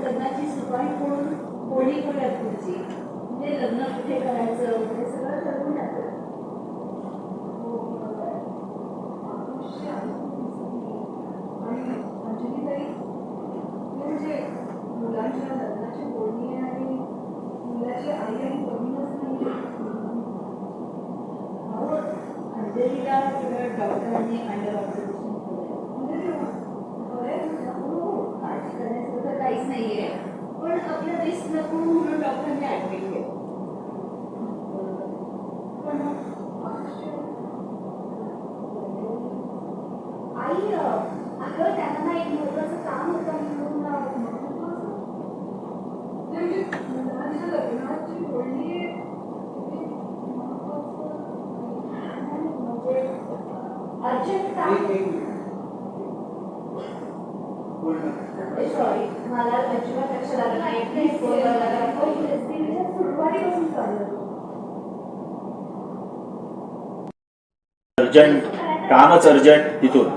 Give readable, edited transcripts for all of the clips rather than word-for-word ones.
लग्नाची सुरुवात करून कोणी करूयात पुढची म्हणजे लग्न कुठे करायचं हे सगळं ठरवून जातं. आणि अंजलीताई म्हणजे मुलांच्या लग्नाची बोलणी आणि मुलाची आई आणि कमीच नाही. अंजलीला डॉक्टरांनी अंडर ऑब्झर्वेशन काळजी करण्यासारखं काहीच नाहीये, पण आपलं रिस्क नको म्हणून डॉक्टरांनी ऍडमिट केलं. पण आई अगं त्यांना एक महत्वाचं काम होतं म्हणून मुलाच्या लग्नाची बोलणी अर्जंट काम. सॉरी मला अजिबात लक्षात आलं नाही. सुरुवातीपासून चाललं अर्जंट कामच अर्जंट तिथून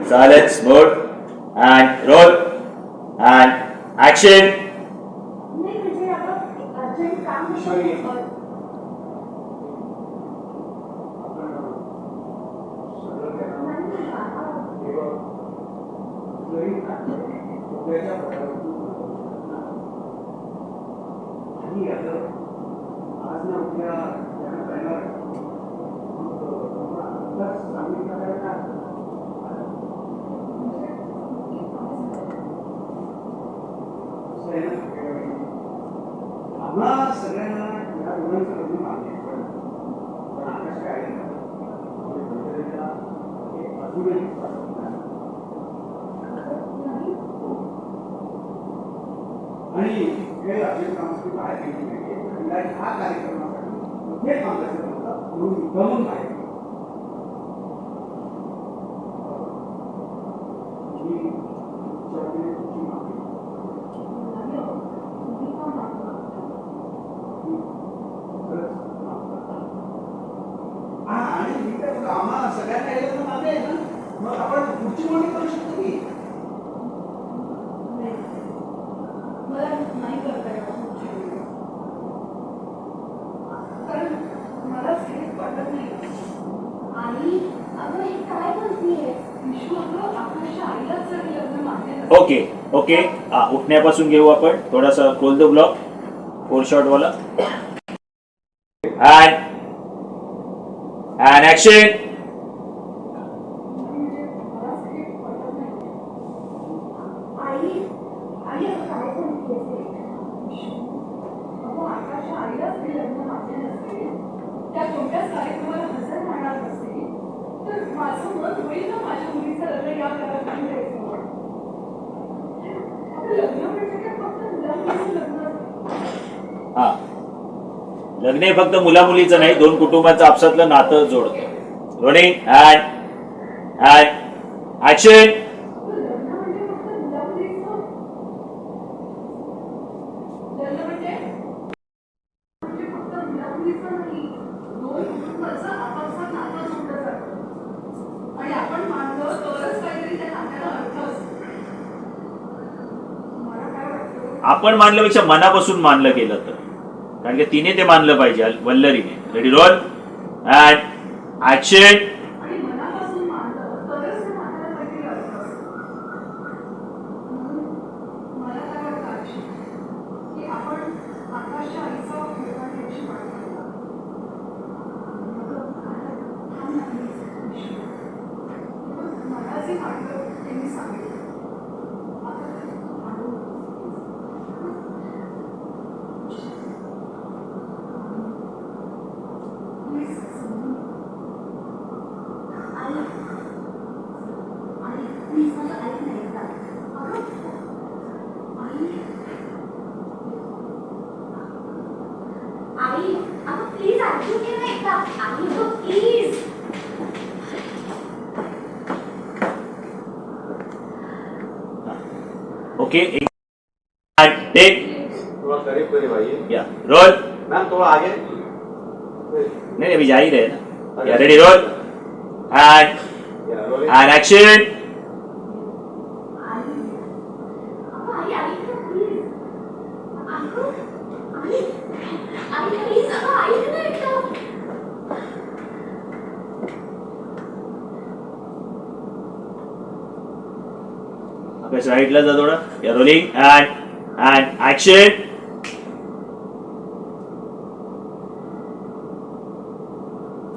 silence mode and roll and action. नाही म्हणजे अर्जंट काम आम्हा सगळ्यांना या दोघांचं लग्न मान्य आहे, पण आकाश काय अजूनही आणि हे अजून कामासाठी बाहेर गेली नाही. हा कार्यक्रमासाठी कुठे काम करायचं म्हणून गमन बाहेर आणि मी तर आम्हाला सगळ्यांना यायला मागे आहे ना, मग आपण पुढची मोठी करू शकतो की मला नाही करता येत. कारण मला स्क्रिप्ट पटत नाही. आणि अगं हे काय बोलतीये विश्व? अगं आपल्या आईलाच जर लग्न मान्य नसेल. ओके ओके उठण्यापासून घेऊ आपण थोडासा खोल दो ब्लॉक 4 शॉट वाला and action. हा लग्न हे फक्त मुला मुलीचं नाही, दोन कुटुंबाचं आपसातलं नातं जोडतं. Rolling and action. आपण मानल्यापेक्षा मनापासून मानलं गेलं तर, कारण की तिने ते मानलं पाहिजे वल्लरीने. Ready roll and action. Okay take थोड़ा करीब करीब आइए. या रोल. मैम थोड़ा आगे. नहीं अभी जा ही रहे ना. या रेडी रोल एंड एक्शन. अगं, आई, आई please, अगं, ऐक ना एकदा. आपल्या साईडला जा थोडं. Rolling and action.